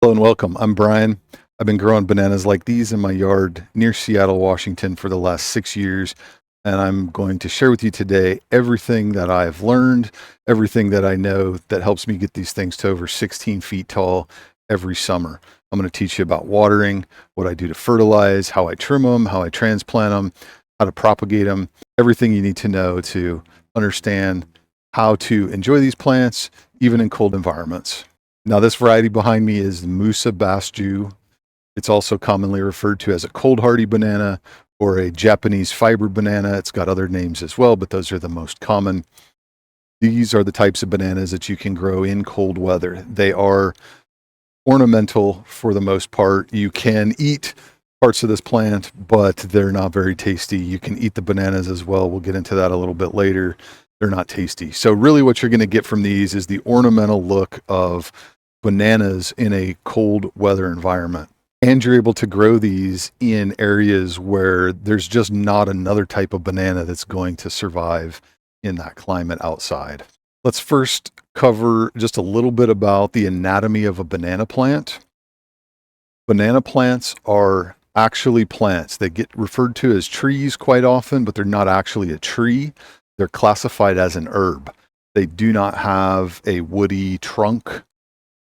Hello and welcome. I'm Brian. I've been growing bananas like these in my yard near Seattle, Washington for the last 6 years. And I'm going to share with you today everything that I've learned, everything that I know that helps me get these things to over 16 feet tall every summer. I'm going to teach you about watering, what I do to fertilize, how I trim them, how I transplant them, how to propagate them, everything you need to know to understand how to enjoy these plants, even in cold environments. Now, this variety behind me is Musa Basjoo. It's also commonly referred to as a cold hardy banana or a Japanese fiber banana. It's got other names as well, but those are the most common. These are the types of bananas that you can grow in cold weather. They are ornamental for the most part. You can eat parts of this plant, but they're not very tasty. You can eat the bananas as well. We'll get into that a little bit later. They're not tasty. So really what you're going to get from these is the ornamental look of bananas in a cold weather environment. And you're able to grow these in areas where there's just not another type of banana that's going to survive in that climate outside. Let's first cover just a little bit about the anatomy of a banana plant. Banana plants are actually plants. They get referred to as trees quite often, but they're not actually a tree. They're classified as an herb. They do not have a woody trunk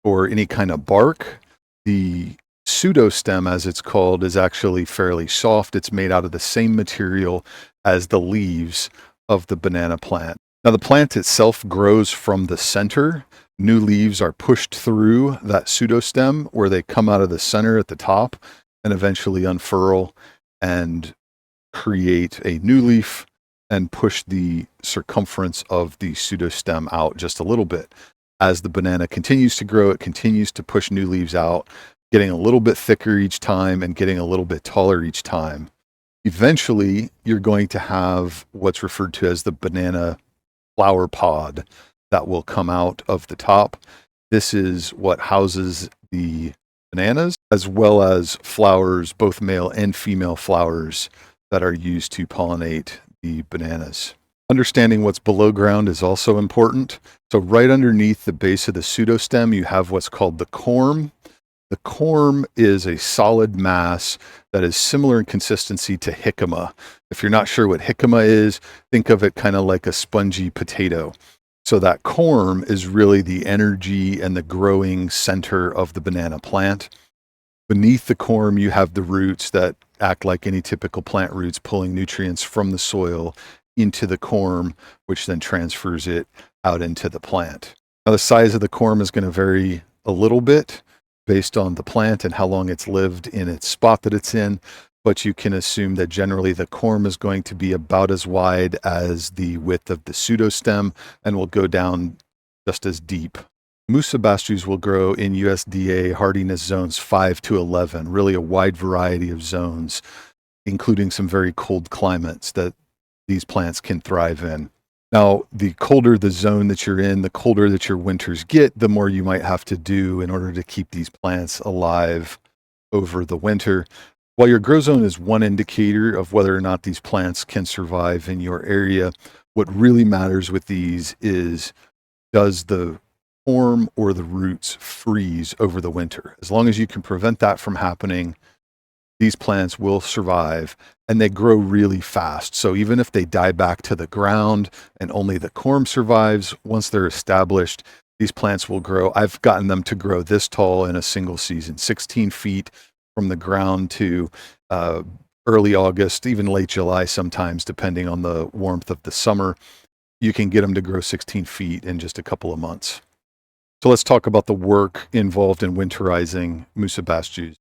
or any kind of bark. The pseudostem, as it's called, is actually fairly soft. It's made out of the same material as the leaves of the banana plant. Now, the plant itself grows from the center. New leaves are pushed through that pseudostem where they come out of the center at the top and eventually unfurl and create a new leaf and push the circumference of the pseudostem out just a little bit. As the banana continues to grow, it continues to push new leaves out, getting a little bit thicker each time and getting a little bit taller each time. Eventually, you're going to have what's referred to as the banana flower pod that will come out of the top. This is what houses the bananas, as well as flowers, both male and female flowers that are used to pollinate the bananas. Understanding what's below ground is also important. So right underneath the base of the pseudostem, you have what's called the corm. The corm is a solid mass that is similar in consistency to jicama. If you're not sure what jicama is, think of it kind of like a spongy potato. So that corm is really the energy and the growing center of the banana plant. Beneath the corm, you have the roots that act like any typical plant roots, pulling nutrients from the soil into the corm, which then transfers it out into the plant. Now, the size of the corm is going to vary a little bit based on the plant and how long it's lived in its spot that it's in, but you can assume that generally the corm is going to be about as wide as the width of the pseudostem and will go down just as deep. Musa Basjoos will grow in USDA hardiness zones 5 to 11, really a wide variety of zones, including some very cold climates that these plants can thrive in. Now, the colder the zone that you're in, the colder that your winters get, the more you might have to do in order to keep these plants alive over the winter. While your grow zone is one indicator of whether or not these plants can survive in your area, what really matters with these is, does the corm or the roots freeze over the winter? As long as you can prevent that from happening, these plants will survive, and they grow really fast. So even if they die back to the ground and only the corm survives, once they're established, these plants will grow. I've gotten them to grow this tall in a single season, 16 feet from the ground to early August, even late July sometimes, depending on the warmth of the summer. You can get them to grow 16 feet in just a couple of months. So let's talk about the work involved in winterizing Musa Basjoos.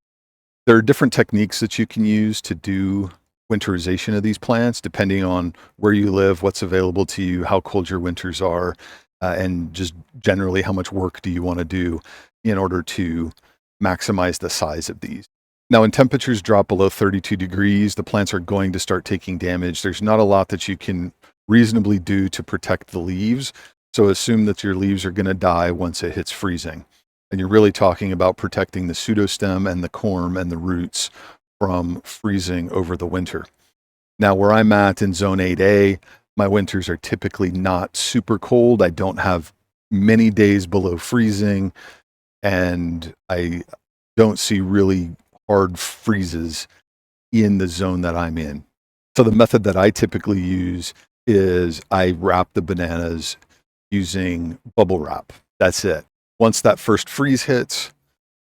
There are different techniques that you can use to do winterization of these plants, depending on where you live, what's available to you, how cold your winters are, and just generally how much work do you want to do in order to maximize the size of these. Now, when temperatures drop below 32 degrees, the plants are going to start taking damage. There's not a lot that you can reasonably do to protect the leaves. So assume that your leaves are going to die once it hits freezing. And you're really talking about protecting the pseudostem and the corm and the roots from freezing over the winter. Now, where I'm at in zone 8A, my winters are typically not super cold. I don't have many days below freezing, and I don't see really hard freezes in the zone that I'm in. So the method that I typically use is I wrap the bananas using bubble wrap. That's it. Once that first freeze hits,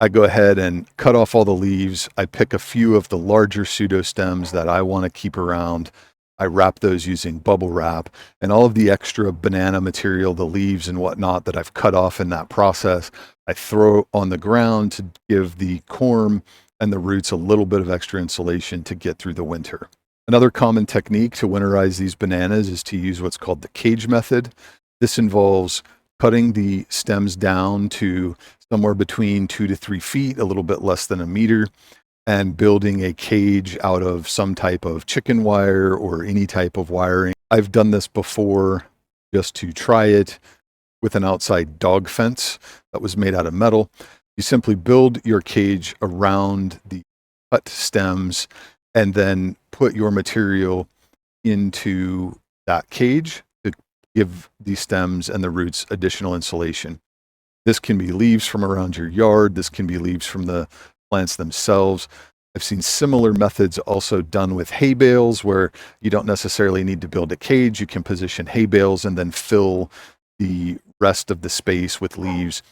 I go ahead and cut off all the leaves. I pick a few of the larger pseudostems that I want to keep around. I wrap those using bubble wrap, and all of the extra banana material, the leaves and whatnot that I've cut off in that process, I throw on the ground to give the corm and the roots a little bit of extra insulation to get through the winter. Another common technique to winterize these bananas is to use what's called the cage method. This involves cutting the stems down to somewhere between 2 to 3 feet, a little bit less than a meter, and building a cage out of some type of chicken wire or any type of wiring. I've done this before just to try it with an outside dog fence that was made out of metal. You simply build your cage around the cut stems and then put your material into that cage to give the stems and the roots additional insulation. This can be leaves from around your yard. This can be leaves from the plants themselves. I've seen similar methods also done with hay bales where you don't necessarily need to build a cage. You can position hay bales and then fill the rest of the space with leaves.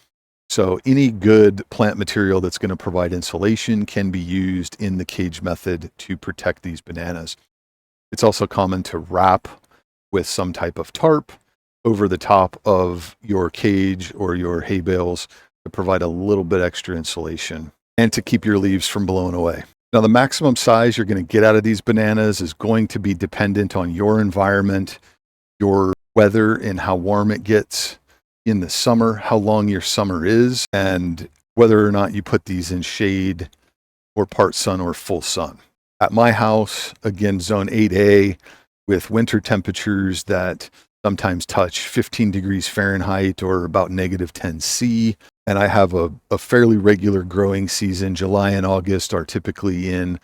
So any good plant material that's going to provide insulation can be used in the cage method to protect these bananas. It's also common to wrap with some type of tarp over the top of your cage or your hay bales to provide a little bit extra insulation and to keep your leaves from blowing away. Now, the maximum size you're going to get out of these bananas is going to be dependent on your environment, your weather, and how warm it gets in the summer, how long your summer is, and whether or not you put these in shade or part sun or full sun. At my house, again, zone 8A, with winter temperatures that sometimes touch 15 degrees Fahrenheit or about -10°C. And I have a fairly regular growing season. July and August are typically in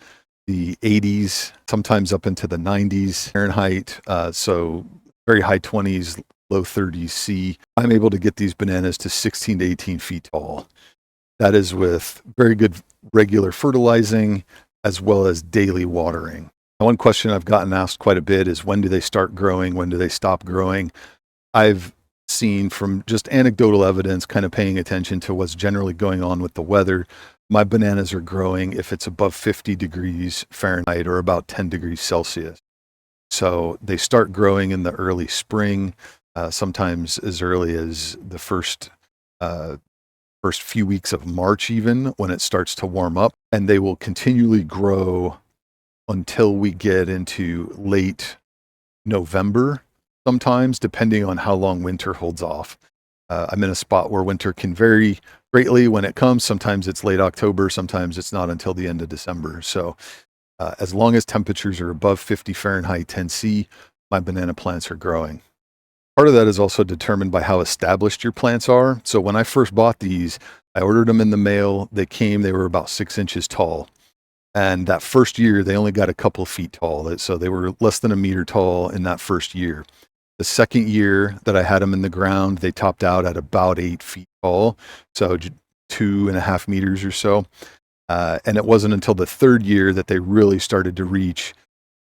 the 80s, sometimes up into the 90s Fahrenheit. So very high 20s, low 30s C. I'm able to get these bananas to 16 to 18 feet tall. That is with very good regular fertilizing as well as daily watering. One question I've gotten asked quite a bit is, when do they start growing? When do they stop growing? I've seen from just anecdotal evidence, kind of paying attention to what's generally going on with the weather, my bananas are growing if it's above 50 degrees Fahrenheit or about 10 degrees Celsius. So they start growing in the early spring, sometimes as early as the first few weeks of March, even when it starts to warm up, and they will continually grow until we get into late November, sometimes, depending on how long winter holds off. I'm in a spot where winter can vary greatly when it comes. Sometimes it's late October, sometimes it's not until the end of December. So as long as temperatures are above 50 Fahrenheit, 10°C, my banana plants are growing. Part of that is also determined by how established your plants are. So when I first bought these, I ordered them in the mail. They were about 6 inches tall. And that first year, they only got a couple of feet tall. So they were less than a meter tall in that first year. The second year that I had them in the ground, they topped out at about 8 feet tall. So 2.5 meters or so. And it wasn't until the third year that they really started to reach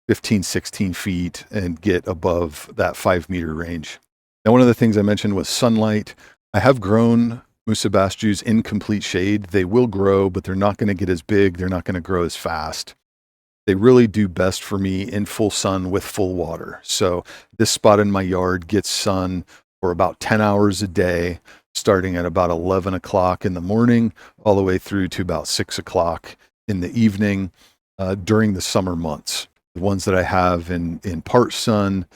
15, 16 feet and get above that 5-meter range. Now, one of the things I mentioned was sunlight. I have grown Musa Basjoos in complete shade. They will grow, but they're not going to get as big. They're not going to grow as fast. They really do best for me in full sun with full water. So this spot in my yard gets sun for about 10 hours a day, starting at about 11 o'clock in the morning, all the way through to about 6 o'clock in the evening during the summer months. The ones that I have in part sun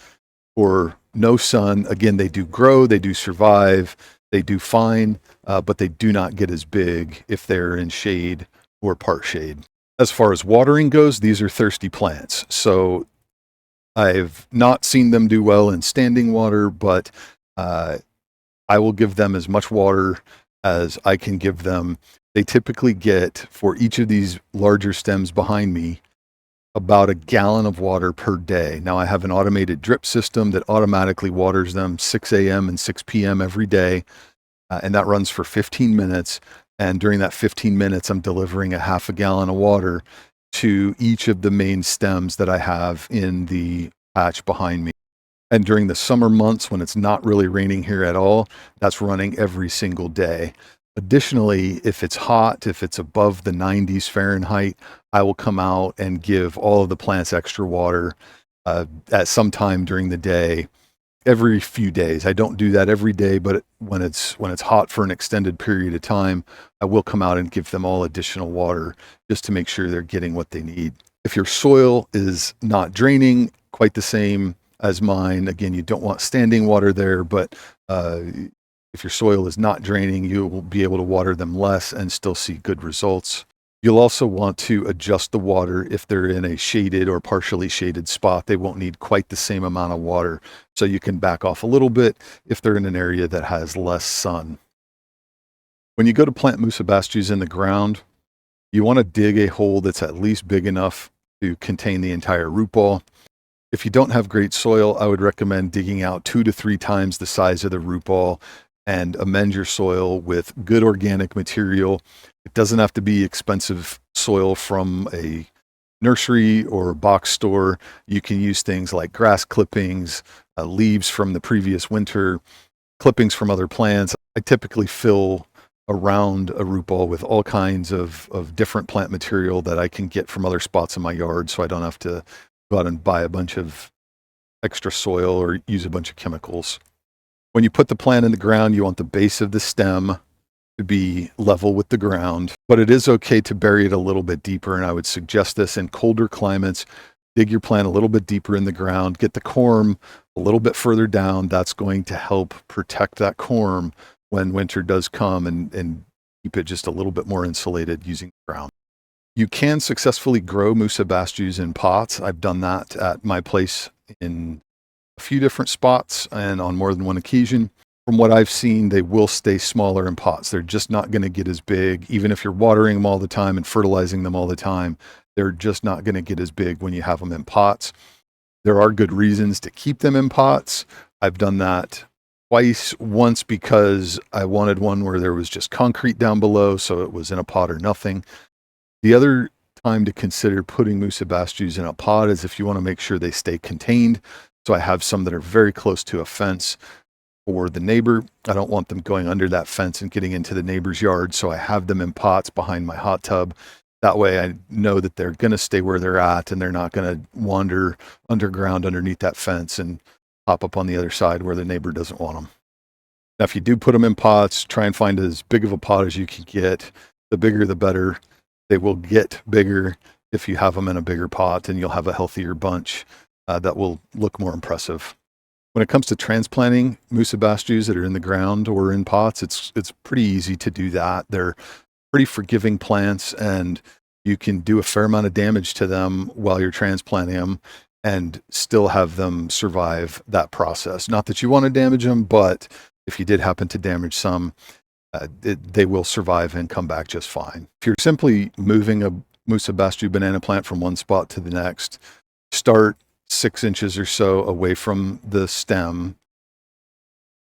or no sun, again, they do grow, they do survive, they do fine, but they do not get as big if they're in shade or part shade. As far as watering goes, these are thirsty plants. So I've not seen them do well in standing water, but I will give them as much water as I can give them. They typically get, for each of these larger stems behind me, about a gallon of water per day. Now, I have an automated drip system that automatically waters them 6 a.m. and 6 p.m. every day, and that runs for 15 minutes. And during that 15 minutes, I'm delivering a half a gallon of water to each of the main stems that I have in the patch behind me. And during the summer months when it's not really raining here at all, that's running every single day. Additionally, if it's hot, if it's above the 90s Fahrenheit, I will come out and give all of the plants extra water at some time during the day, every few days. I don't do that every day, but when it's hot for an extended period of time, I will come out and give them all additional water just to make sure they're getting what they need. If your soil is not draining quite the same as mine, again, you don't want standing water there, but if your soil is not draining, you will be able to water them less and still see good results. You'll also want to adjust the water if they're in a shaded or partially shaded spot. They won't need quite the same amount of water, so you can back off a little bit if they're in an area that has less sun. When you go to plant Musa Basjoos in the ground, you want to dig a hole that's at least big enough to contain the entire root ball. If you don't have great soil, I would recommend digging out 2 to 3 times the size of the root ball and amend your soil with good organic material. It doesn't have to be expensive soil from a nursery or a box store. You can use things like grass clippings, leaves from the previous winter, clippings from other plants. I typically fill around a root ball with all kinds of different plant material that I can get from other spots in my yard, so I don't have to go out and buy a bunch of extra soil or use a bunch of chemicals. When you put the plant in the ground, you want the base of the stem to be level with the ground, but it is okay to bury it a little bit deeper. And I would suggest this in colder climates. Dig your plant a little bit deeper in the ground, get the corm a little bit further down. That's going to help protect that corm when winter does come and keep it just a little bit more insulated using the ground. You can successfully grow Musa Basjoos in pots. I've done that at my place in a few different spots and on more than one occasion. From what I've seen, they will stay smaller in pots. They're just not going to get as big. Even if you're watering them all the time and fertilizing them all the time, they're just not going to get as big when you have them in pots. There are good reasons to keep them in pots. I've done that twice. Once because I wanted one where there was just concrete down below, so it was in a pot or nothing. The other time to consider putting Musa Basjoos in a pot is if you want to make sure they stay contained. So I have some that are very close to a fence for the neighbor. I don't want them going under that fence and getting into the neighbor's yard, so I have them in pots behind my hot tub. That way I know that they're going to stay where they're at and they're not going to wander underground underneath that fence and pop up on the other side where the neighbor doesn't want them. Now, if you do put them in pots, try and find as big of a pot as you can get. The bigger, the better. They will get bigger if you have them in a bigger pot, and you'll have a healthier bunch that will look more impressive. When it comes to transplanting Musa Basjoos that are in the ground or in pots, it's pretty easy to do that. They're pretty forgiving plants, and you can do a fair amount of damage to them while you're transplanting them and still have them survive that process. Not that you want to damage them, but if you did happen to damage some, they will survive and come back just fine. If you're simply moving a Musa Basjoo banana plant from one spot to the next, start 6 inches or so away from the stem,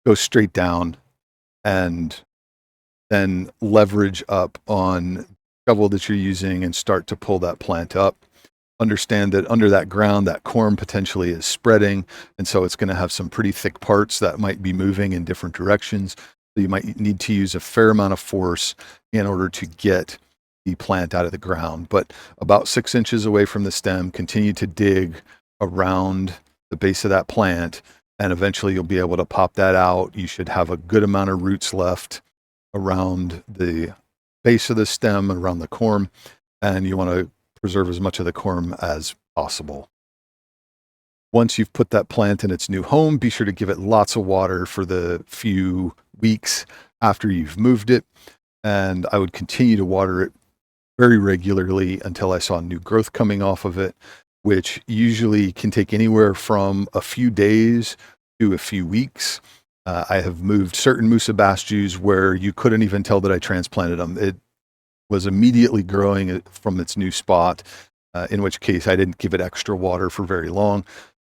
go straight down, and then leverage up on the shovel that you're using and start to pull that plant up. Understand that under that ground, that corm potentially is spreading, and so it's going to have some pretty thick parts that might be moving in different directions. So you might need to use a fair amount of force in order to get the plant out of the ground. But about 6 inches away from the stem, continue to dig around the base of that plant, and eventually you'll be able to pop that out. You should have a good amount of roots left around the base of the stem, around the corm, and you want to preserve as much of the corm as possible. Once you've put that plant in its new home, be sure to give it lots of water for the few weeks after you've moved it, and I would continue to water it very regularly until I saw new growth coming off of it, which usually can take anywhere from a few days to a few weeks. I have moved certain Musa Basjoos where you couldn't even tell that I transplanted them. It was immediately growing from its new spot, in which case I didn't give it extra water for very long.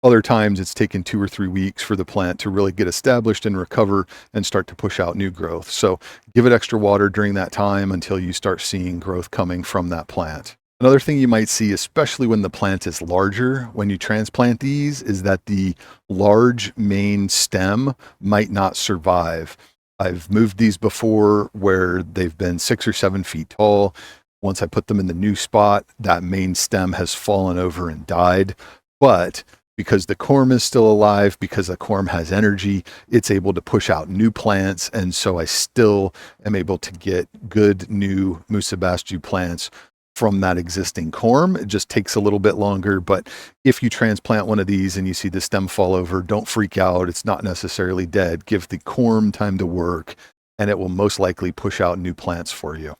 Other times it's taken 2 or 3 weeks for the plant to really get established and recover and start to push out new growth. So give it extra water during that time until you start seeing growth coming from that plant. Another thing you might see, especially when the plant is larger, when you transplant these, is that the large main stem might not survive. I've moved these before where they've been 6 or 7 feet tall. Once I put them in the new spot, that main stem has fallen over and died. But because the corm is still alive, because the corm has energy, it's able to push out new plants. And so I still am able to get good new Musa Basjoo plants from that existing corm. It just takes a little bit longer, but if you transplant one of these and you see the stem fall over, don't freak out. It's not necessarily dead. Give the corm time to work, and it will most likely push out new plants for you.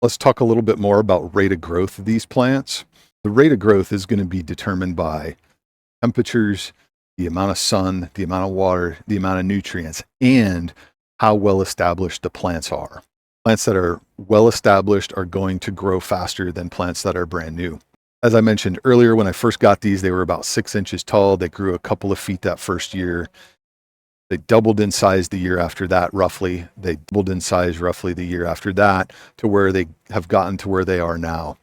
Let's talk a little bit more about rate of growth of these plants. The rate of growth is going to be determined by temperatures, the amount of sun, the amount of water, the amount of nutrients, and how well established the plants are. Plants that are well established are going to grow faster than plants that are brand new. As I mentioned earlier, when I first got these, they were about 6 inches tall. They grew a couple of feet that first year. They doubled in size the year after that, roughly. They doubled in size roughly the year after that to where they have gotten to where they are now.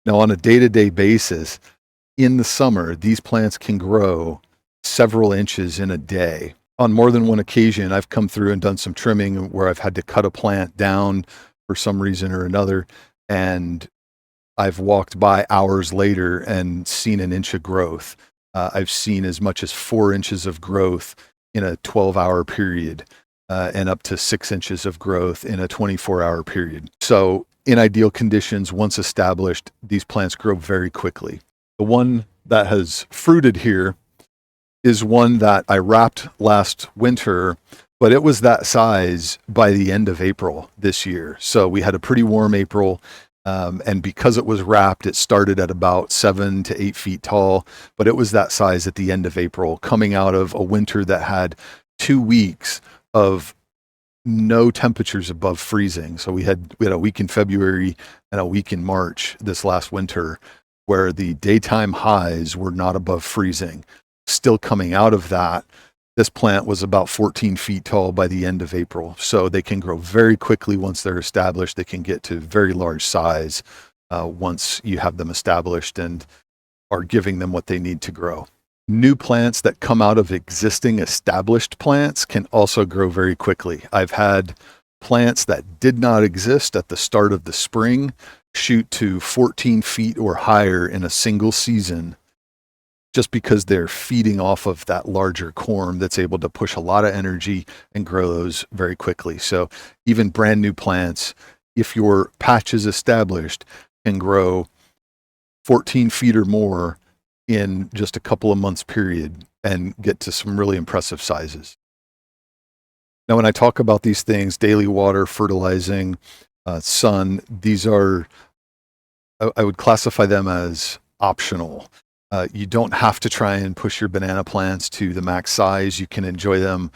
Now, on a day-to-day basis, in the summer, these plants can grow several inches in a day. On more than one occasion, I've come through and done some trimming where I've had to cut a plant down for some reason or another, and I've walked by hours later and seen an inch of growth. I've seen as much as 4 inches of growth in a 12-hour period, and up to 6 inches of growth in a 24-hour period. So in ideal conditions, once established, these plants grow very quickly. The one that has fruited here is one that I wrapped last winter, but it was that size by the end of April this year. So we had a pretty warm April, and because it was wrapped, it started at about 7 to 8 feet tall, but it was that size at the end of April, coming out of a winter that had 2 weeks of no temperatures above freezing. So we had a week in February and a week in March this last winter where the daytime highs were not above freezing. Still coming out of that, this plant was about 14 feet tall by the end of April. So they can grow very quickly once they're established. They can get to very large size once you have them established and are giving them what they need to grow. New plants that come out of existing established plants can also grow very quickly. I've had plants that did not exist at the start of the spring shoot to 14 feet or higher in a single season, just because they're feeding off of that larger corm that's able to push a lot of energy and grow those very quickly. So even brand new plants, if your patch is established, can grow 14 feet or more in just a couple of months period and get to some really impressive sizes. Now, when I talk about these things, daily water, fertilizing, sun, these are, I would classify them as optional. You don't have to try and push your banana plants to the max size. You can enjoy them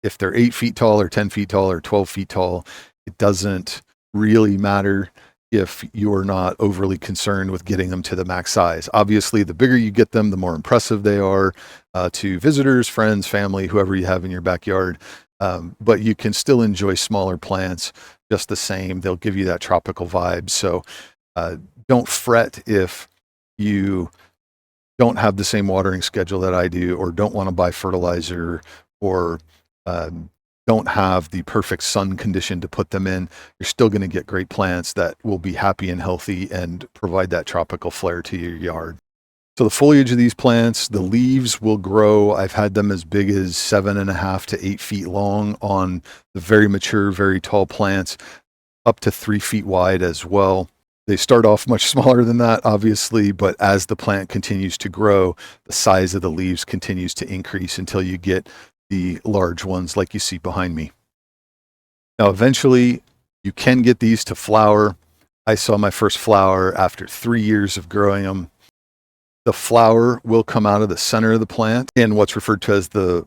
if they're 8 feet tall or 10 feet tall or 12 feet tall. It doesn't really matter if you're not overly concerned with getting them to the max size. Obviously, the bigger you get them, the more impressive they are to visitors, friends, family, whoever you have in your backyard. But you can still enjoy smaller plants just the same. They'll give you that tropical vibe. So don't fret if you don't have the same watering schedule that I do, or don't want to buy fertilizer, or don't have the perfect sun condition to put them in. You're still going to get great plants that will be happy and healthy and provide that tropical flair to your yard. So the foliage of these plants, the leaves will grow. I've had them as big as 7.5 to 8 feet long on the very mature, very tall plants, up to 3 feet wide as well. They start off much smaller than that, obviously, but as the plant continues to grow, the size of the leaves continues to increase until you get the large ones like you see behind me. Now, eventually, you can get these to flower. I saw my first flower after 3 years of growing them. The flower will come out of the center of the plant in what's referred to as the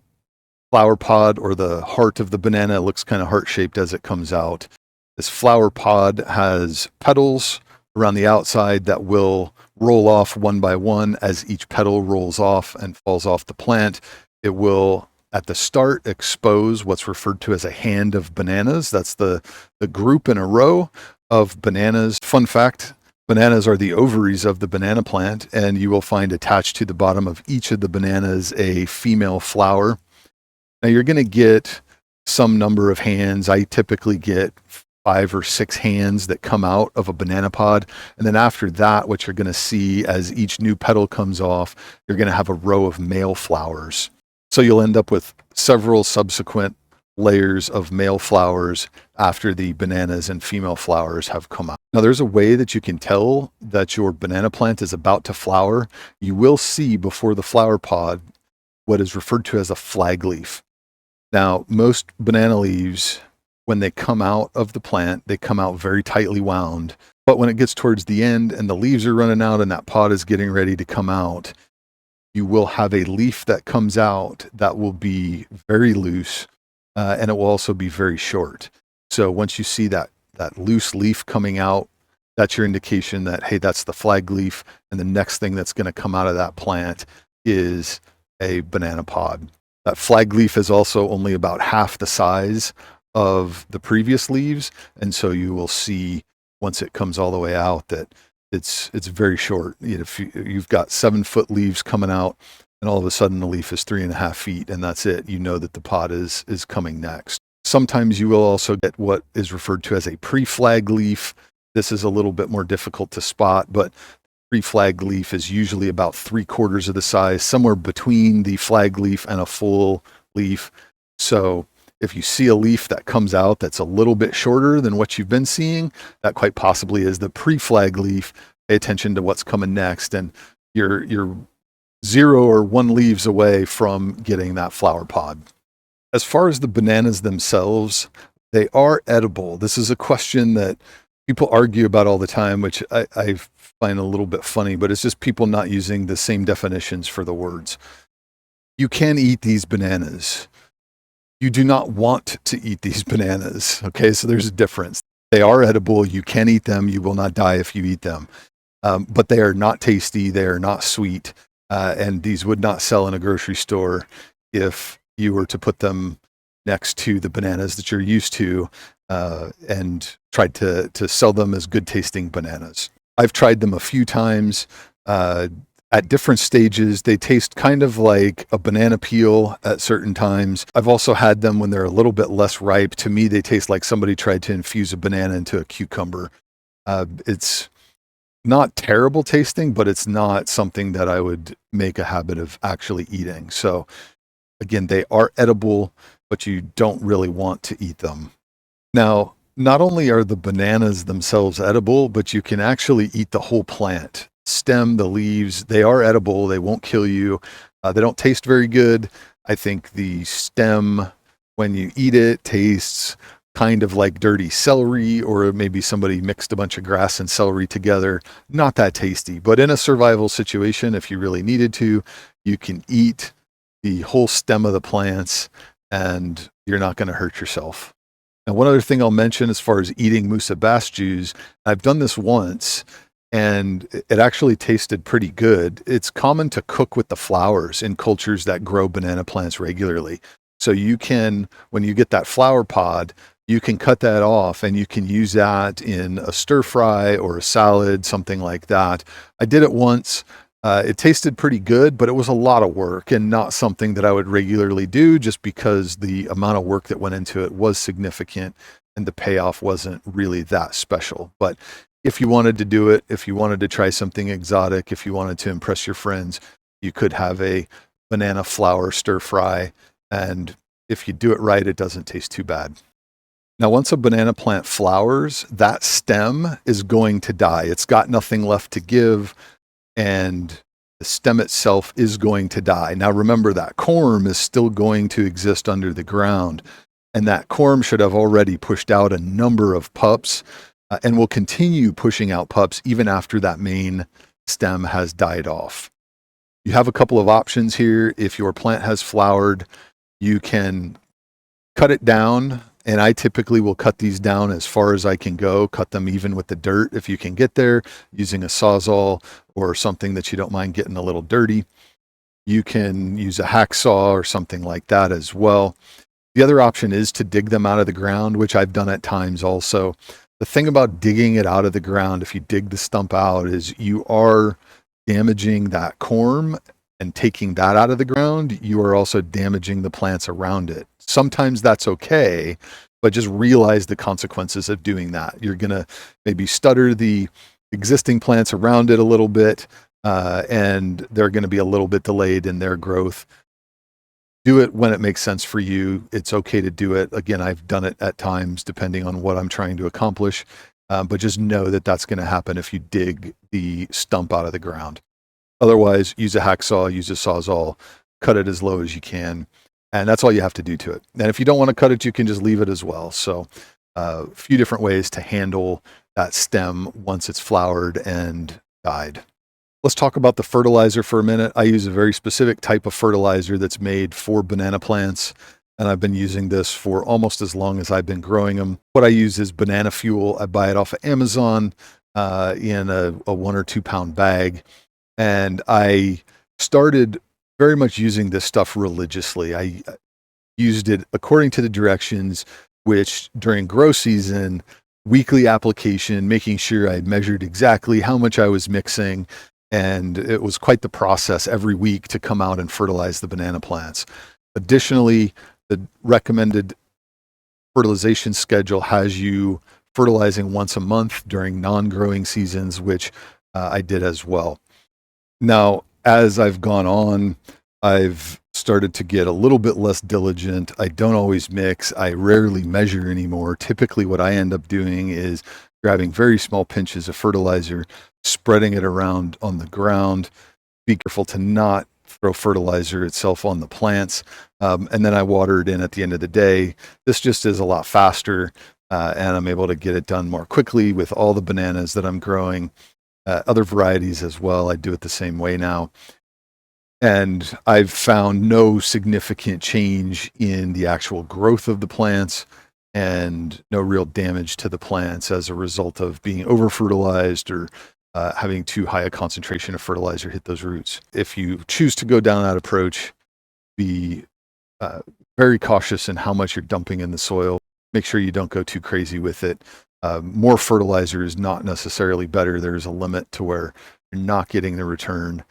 flower pod, or the heart of the banana. It looks kind of heart-shaped as it comes out. This flower pod has petals around the outside that will roll off one by one as each petal rolls off and falls off the plant. It will, at the start, expose what's referred to as a hand of bananas. That's the group in a row of bananas. Fun fact, bananas are the ovaries of the banana plant, and you will find attached to the bottom of each of the bananas a female flower. Now you're going to get some number of hands. I typically get 5 or 6 hands that come out of a banana pod. And then after that, what you're going to see as each new petal comes off, you're going to have a row of male flowers. So you'll end up with several subsequent layers of male flowers after the bananas and female flowers have come out. Now there's a way that you can tell that your banana plant is about to flower. You will see before the flower pod what is referred to as a flag leaf. Now, most banana leaves, when they come out of the plant, they come out very tightly wound. But when it gets towards the end and the leaves are running out and that pod is getting ready to come out, you will have a leaf that comes out that will be very loose, and it will also be very short. So once you see that loose leaf coming out, that's your indication that, hey, that's the flag leaf, and the next thing that's going to come out of that plant is a banana pod. That flag leaf is also only about half the size of the previous leaves, and so you will see once it comes all the way out that it's very short. If you've got 7-foot leaves coming out, and all of a sudden the leaf is 3.5 feet, and that's it, you know that the pod is coming next. Sometimes you will also get what is referred to as a pre-flag leaf. This is a little bit more difficult to spot, but pre-flag leaf is usually about 3/4 of the size, somewhere between the flag leaf and a full leaf. So if you see a leaf that comes out that's a little bit shorter than what you've been seeing, that quite possibly is the pre-flag leaf. Pay attention to what's coming next, and you're 0 or 1 leaves away from getting that flower pod. As far as the bananas themselves, they are edible. This is a question that people argue about all the time, which I find a little bit funny, but it's just people not using the same definitions for the words. You can eat these bananas. You do not want to eat these bananas. Okay, so there's a difference. They are edible. You can eat them. You will not die if you eat them. But they are not tasty. They are not sweet. And these would not sell in a grocery store if you were to put them next to the bananas that you're used to and tried to sell them as good tasting bananas. I've tried them a few times at different stages. They taste kind of like a banana peel at certain times. I've also had them when they're a little bit less ripe. To me, they taste like somebody tried to infuse a banana into a cucumber. It's not terrible tasting, but it's not something that I would make a habit of actually eating. So again, they are edible, but you don't really want to eat them. Now, not only are the bananas themselves edible, but you can actually eat the whole plant. Stem, the leaves, they are edible. They won't kill you. They don't taste very good. I think the stem, when you eat it, tastes kind of like dirty celery, or maybe somebody mixed a bunch of grass and celery together. Not that tasty, but in a survival situation, if you really needed to, you can eat the whole stem of the plants and you're not going to hurt yourself. And one other thing I'll mention as far as eating Musa Basjoos, I've done this once and it actually tasted pretty good. It's common to cook with the flowers in cultures that grow banana plants regularly. So you can, when you get that flower pod, you can cut that off and you can use that in a stir fry or a salad, something like that. I did it once. It tasted pretty good, but it was a lot of work and not something that I would regularly do, just because the amount of work that went into it was significant and the payoff wasn't really that special. But if you wanted to do it, if you wanted to try something exotic, if you wanted to impress your friends, you could have a banana flower stir fry. And if you do it right, it doesn't taste too bad. Now, once a banana plant flowers, that stem is going to die. It's got nothing left to give, and the stem itself is going to die. Now, remember that corm is still going to exist under the ground, and that corm should have already pushed out a number of pups and will continue pushing out pups even after that main stem has died off. You have a couple of options here. If your plant has flowered, you can cut it down And I typically will cut these down as far as I can go, cut them even with the dirt if you can get there, using a Sawzall or something that you don't mind getting a little dirty. You can use a hacksaw or something like that as well. The other option is to dig them out of the ground, which I've done at times also. The thing about digging it out of the ground, if you dig the stump out, is you are damaging that corm, and taking that out of the ground, you are also damaging the plants around it. Sometimes that's okay, but just realize the consequences of doing that. You're going to maybe stutter the existing plants around it a little bit, and they're going to be a little bit delayed in their growth. Do it when it makes sense for you. It's okay to do it. Again, I've done it at times depending on what I'm trying to accomplish, but just know that that's going to happen if you dig the stump out of the ground. Otherwise, use a hacksaw, use a Sawzall, cut it as low as you can, and that's all you have to do to it. And if you don't want to cut it, you can just leave it as well. So a few different ways to handle that stem once it's flowered and died. Let's talk about the fertilizer for a minute. I use a very specific type of fertilizer that's made for banana plants, and I've been using this for almost as long as I've been growing them. What I use is banana fuel. I buy it off of Amazon in a 1 or 2 pound bag. And I started very much using this stuff religiously. I used it according to the directions, which during grow season, weekly application, making sure I measured exactly how much I was mixing. And it was quite the process every week to come out and fertilize the banana plants. Additionally, the recommended fertilization schedule has you fertilizing once a month during non-growing seasons, which I did as well. Now, as I've gone on, I've started to get a little bit less diligent. I don't always mix. I rarely measure anymore. Typically, what I end up doing is grabbing very small pinches of fertilizer, spreading it around on the ground. Be careful to not throw fertilizer itself on the plants. And then I water it in at the end of the day. This just is a lot faster, and I'm able to get it done more quickly with all the bananas that I'm growing. Other varieties as well, I do it the same way now. And I've found no significant change in the actual growth of the plants and no real damage to the plants as a result of being over-fertilized or having too high a concentration of fertilizer hit those roots. If you choose to go down that approach, be very cautious in how much you're dumping in the soil. Make sure you don't go too crazy with it. More fertilizer is not necessarily better. There's a limit to where you're not getting the return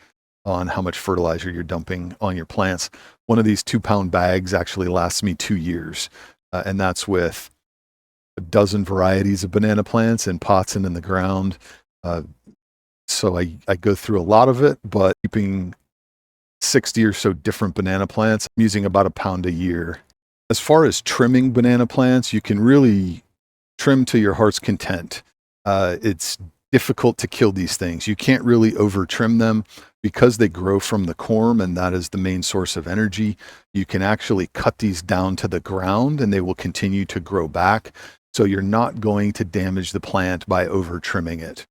on how much fertilizer you're dumping on your plants. One of these 2 pound bags actually lasts me 2 years, and that's with a dozen varieties of banana plants in pots and in the ground. So I go through a lot of it, but keeping 60 or so different banana plants, I'm using about 1 pound a year. As far as trimming banana plants, you can really trim to your heart's content. It's difficult to kill these things. You can't really over trim them because they grow from the corm, and that is the main source of energy. You can actually cut these down to the ground and they will continue to grow back. So you're not going to damage the plant by over trimming it.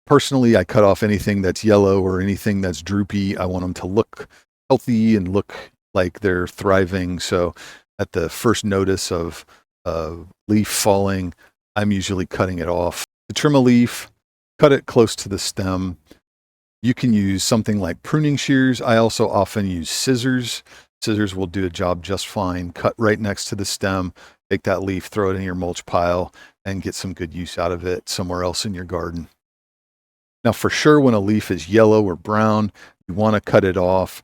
Personally, I cut off anything that's yellow or anything that's droopy. I want them to look healthy and look like they're thriving. So at the first notice of leaf falling, I'm usually cutting it off. To trim a leaf, cut it close to the stem. You can use something like pruning shears. I also often use scissors. Scissors will do a job just fine. Cut right next to the stem, take that leaf, throw it in your mulch pile, and get some good use out of it somewhere else in your garden. Now, for sure, when a leaf is yellow or brown, you want to cut it off.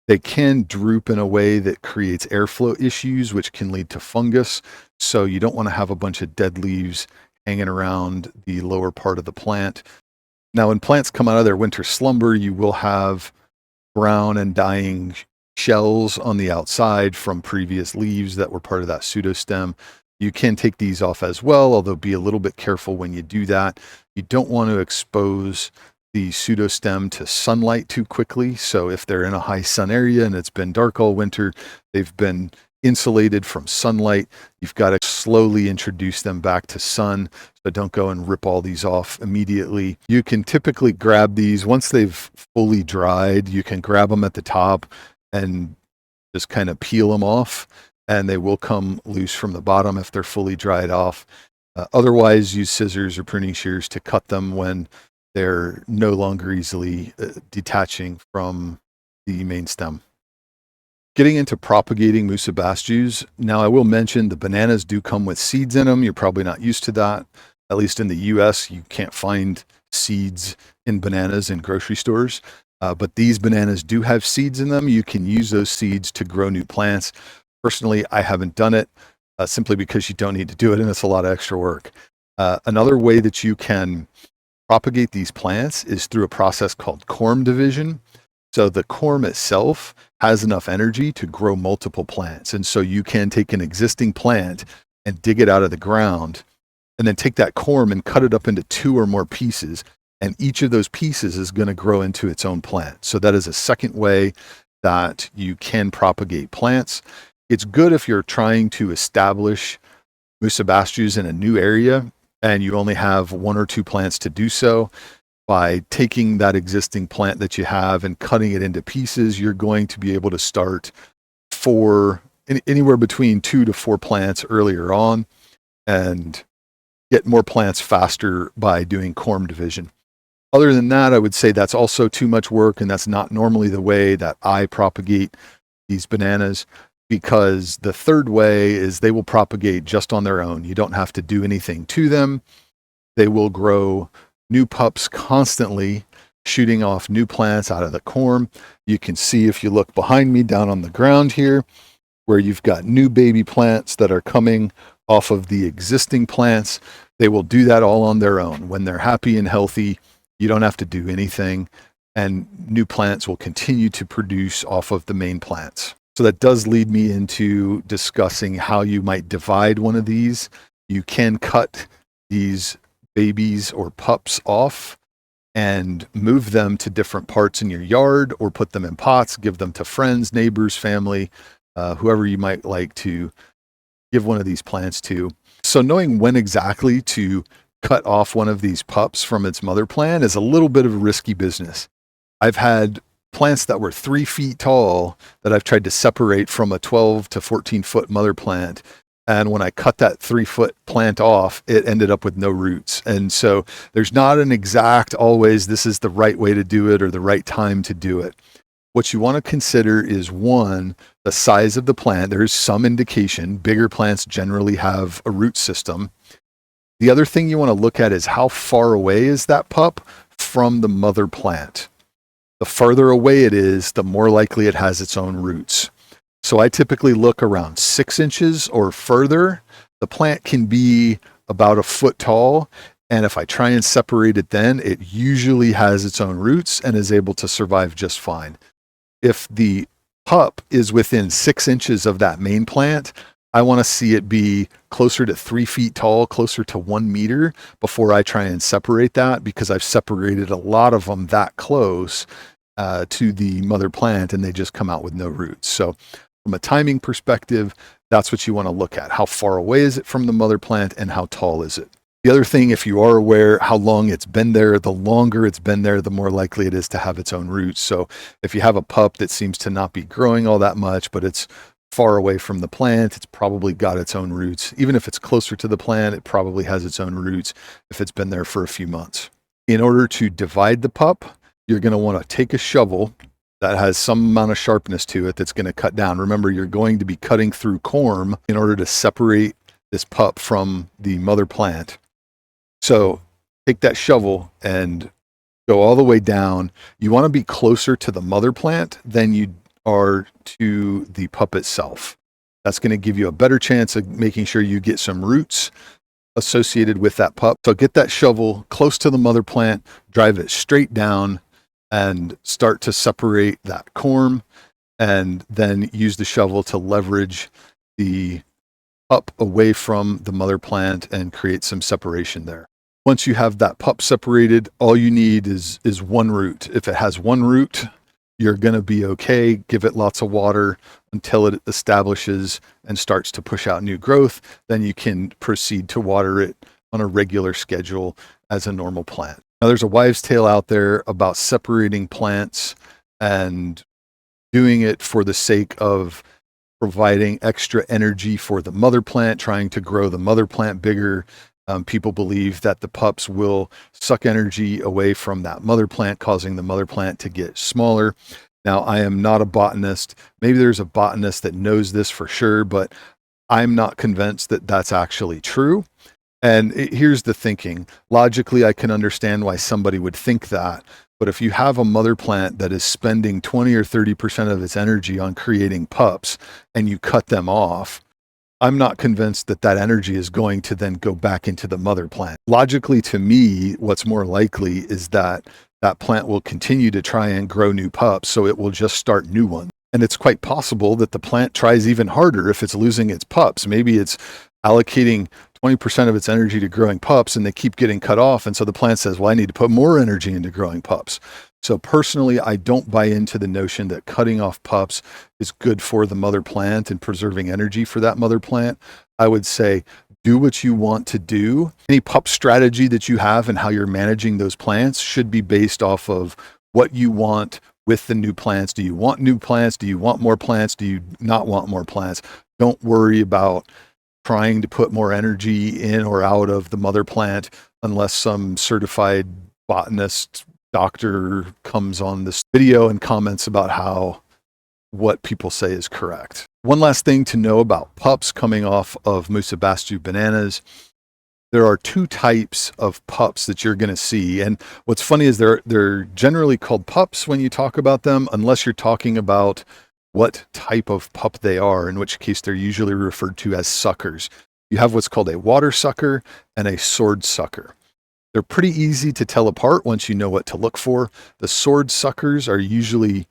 They can droop in a way that creates airflow issues, which can lead to fungus. So you don't want to have a bunch of dead leaves hanging around the lower part of the plant. Now, when plants come out of their winter slumber, you will have brown and dying shells on the outside from previous leaves that were part of that pseudostem. You can take these off as well, although be a little bit careful when you do that. You don't want to expose the pseudostem to sunlight too quickly. So if they're in a high sun area and it's been dark all winter, they've been insulated from sunlight. You've got to slowly introduce them back to sun. So don't go and rip all these off immediately. You can typically grab these once they've fully dried. You can grab them at the top and just kind of peel them off. and they will come loose from the bottom if they're fully dried off. Otherwise, use scissors or pruning shears to cut them when they're no longer easily detaching from the main stem. Getting into propagating Musa Basjoos. Now, I will mention the bananas do come with seeds in them. You're probably not used to that. At least in the US, you can't find seeds in bananas in grocery stores. But these bananas do have seeds in them. You can use those seeds to grow new plants. Personally, I haven't done it simply because you don't need to do it, and it's a lot of extra work. Another way that you can propagate these plants is through a process called corm division. So the corm itself has enough energy to grow multiple plants. And so you can take an existing plant and dig it out of the ground, and then take that corm and cut it up into 2 or more pieces. And each of those pieces is going to grow into its own plant. So that is a second way that you can propagate plants. It's good if you're trying to establish Musa Basjoos in a new area and you only have 1 or 2 plants to do so. By taking that existing plant that you have and cutting it into pieces, you're going to be able to start anywhere between 2 to 4 plants earlier on and get more plants faster by doing corm division. Other than that, I would say that's also too much work, and that's not normally the way that I propagate these bananas, because the third way is they will propagate just on their own. You don't have to do anything to them. They will grow new pups constantly, shooting off new plants out of the corm. You can see if you look behind me down on the ground here, where you've got new baby plants that are coming off of the existing plants. They will do that all on their own. When they're happy and healthy, you don't have to do anything, and new plants will continue to produce off of the main plants. So that does lead me into discussing how you might divide one of these. You can cut these babies or pups off and move them to different parts in your yard, or put them in pots, give them to friends, neighbors, family, whoever you might like to give one of these plants to. So knowing when exactly to cut off one of these pups from its mother plant is a little bit of a risky business. I've had plants that were 3 feet tall that I've tried to separate from a 12 to 14 foot mother plant. And when I cut that 3-foot plant off, it ended up with no roots. And so there's not an exact always this is the right way to do it or the right time to do it. What you want to consider is, one, the size of the plant. There is some indication. Bigger plants generally have a root system. The other thing you want to look at is how far away is that pup from the mother plant. The farther away it is, the more likely it has its own roots. So I typically look around 6 inches or further. The plant can be about 1 foot tall, and if I try and separate it then, it usually has its own roots and is able to survive just fine. If the pup is within 6 inches of that main plant, I want to see it be closer to 3 feet tall, closer to 1 meter before I try and separate that, because I've separated a lot of them that close to the mother plant and they just come out with no roots. So from a timing perspective, that's what you want to look at. How far away is it from the mother plant and how tall is it? The other thing, if you are aware how long it's been there, the longer it's been there, the more likely it is to have its own roots. So if you have a pup that seems to not be growing all that much, but it's far away from the plant, it's probably got its own roots. Even if it's closer to the plant, it probably has its own roots if it's been there for a few months. In order to divide the pup, you're going to want to take a shovel that has some amount of sharpness to it that's going to cut down. Remember, you're going to be cutting through corm in order to separate this pup from the mother plant. So take that shovel and go all the way down. You want to be closer to the mother plant than you are to the pup itself. That's going to give you a better chance of making sure you get some roots associated with that pup. So get that shovel close to the mother plant, drive it straight down, and start to separate that corm, and then use the shovel to leverage the pup away from the mother plant and create some separation there. Once you have that pup separated, all you need is 1 root. If it has 1 root, you're going to be okay. Give it lots of water until it establishes and starts to push out new growth. Then you can proceed to water it on a regular schedule as a normal plant. Now, there's a wives' tale out there about separating plants and doing it for the sake of providing extra energy for the mother plant, trying to grow the mother plant bigger. People believe that the pups will suck energy away from that mother plant, causing the mother plant to get smaller. Now, I am not a botanist. Maybe there's a botanist that knows this for sure, but I'm not convinced that that's actually true. And here's the thinking. Logically, I can understand why somebody would think that. But if you have a mother plant that is spending 20 or 30% of its energy on creating pups and you cut them off, I'm not convinced that that energy is going to then go back into the mother plant. Logically, to me, what's more likely is that that plant will continue to try and grow new pups, so it will just start new ones. And it's quite possible that the plant tries even harder if it's losing its pups. Maybe it's allocating 20% of its energy to growing pups and they keep getting cut off. And so the plant says, well, I need to put more energy into growing pups. So personally, I don't buy into the notion that cutting off pups is good for the mother plant and preserving energy for that mother plant. I would say do what you want to do. Any pup strategy that you have and how you're managing those plants should be based off of what you want with the new plants. Do you want new plants? Do you want more plants? Do you not want more plants? Don't worry about trying to put more energy in or out of the mother plant unless some certified botanist doctor comes on this video and comments about how what people say is correct. One last thing to know about pups coming off of Musa Basjoo bananas. There are two types of pups that you're going to see. And what's funny is they're generally called pups when you talk about them, unless you're talking about what type of pup they are, in which case they're usually referred to as suckers. You have what's called a water sucker and a sword sucker. They're pretty easy to tell apart once you know what to look for. The sword suckers are usually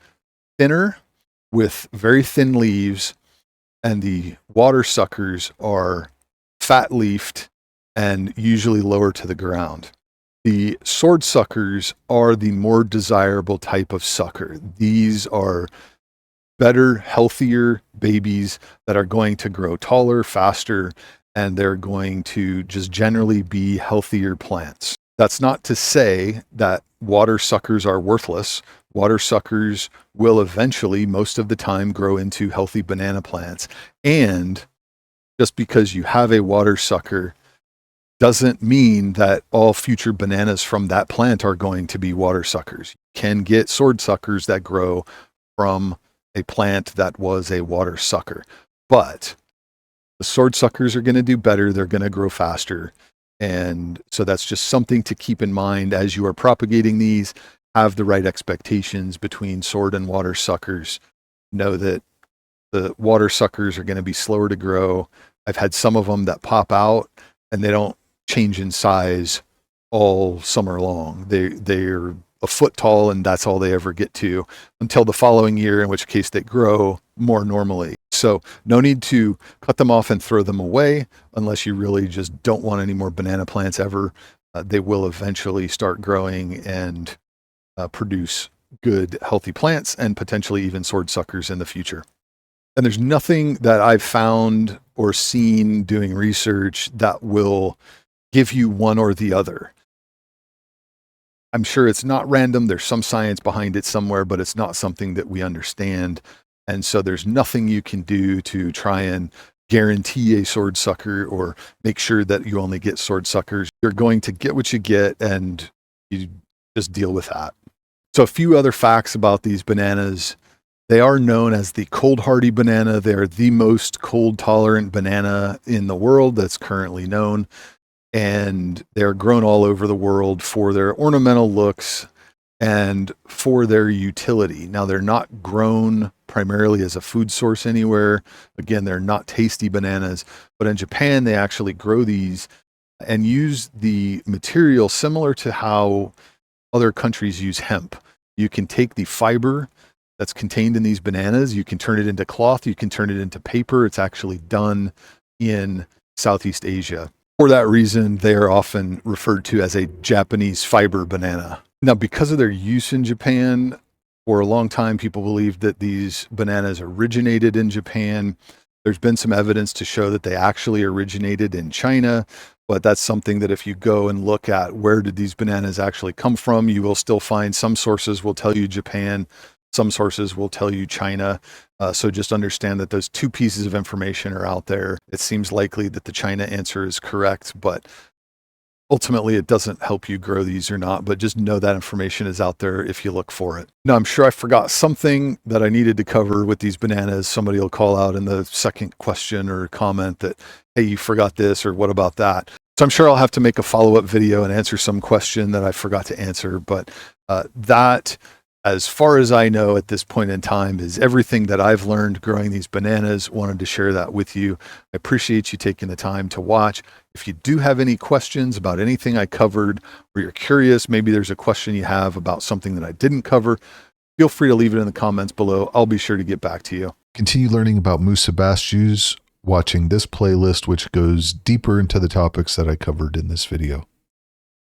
thinner with very thin leaves, and the water suckers are fat-leafed and usually lower to the ground. The sword suckers are the more desirable type of sucker. These are better, healthier babies that are going to grow taller, faster, and they're going to just generally be healthier plants. That's not to say that water suckers are worthless. Water suckers will eventually, most of the time, grow into healthy banana plants. And just because you have a water sucker doesn't mean that all future bananas from that plant are going to be water suckers. You can get sword suckers that grow from a plant that was a water sucker. But the sword suckers are going to do better. They're going to grow faster. And so that's just something to keep in mind as you are propagating these. Have the right expectations between sword and water suckers. Know that the water suckers are going to be slower to grow. I've had some of them that pop out and they don't change in size all summer long. They're a foot tall and that's all they ever get to until the following year, in which case they grow more normally. So no need to cut them off and throw them away unless you really just don't want any more banana plants ever. They will eventually start growing and produce good, healthy plants and potentially even sword suckers in the future. And there's nothing that I've found or seen doing research that will give you one or the other. I'm sure it's not random. There's some science behind it somewhere, but it's not something that we understand. And so there's nothing you can do to try and guarantee a sword sucker or make sure that you only get sword suckers. You're going to get what you get and you just deal with that. So a few other facts about these bananas. They are known as the cold hardy banana. They're the most cold tolerant banana in the world that's currently known. And they're grown all over the world for their ornamental looks and for their utility. Now, they're not grown primarily as a food source anywhere. Again, they're not tasty bananas, but in Japan, they actually grow these and use the material similar to how other countries use hemp. You can take the fiber that's contained in these bananas, you can turn it into cloth, you can turn it into paper. It's actually done in Southeast Asia. For that reason, they are often referred to as a Japanese fiber banana. Now, because of their use in Japan, for a long time, people believed that these bananas originated in Japan. There's been some evidence to show that they actually originated in China, but that's something that if you go and look at where did these bananas actually come from, you will still find some sources will tell you Japan. Some sources will tell you China. So just understand that those two pieces of information are out there. It seems likely that the China answer is correct, but ultimately it doesn't help you grow these or not, but just know that information is out there if you look for it. Now, I'm sure I forgot something that I needed to cover with these bananas. Somebody will call out in the second question or comment that, hey, you forgot this, or what about that? So I'm sure I'll have to make a follow-up video and answer some question that I forgot to answer, but that, as far as I know at this point in time, is everything that I've learned growing these bananas. Wanted to share that with you. I appreciate you taking the time to watch. If you do have any questions about anything I covered, or you're curious, maybe there's a question you have about something that I didn't cover, feel free to leave it in the comments below. I'll be sure to get back to you. Continue learning about Musa Basjoos watching this playlist, which goes deeper into the topics that I covered in this video.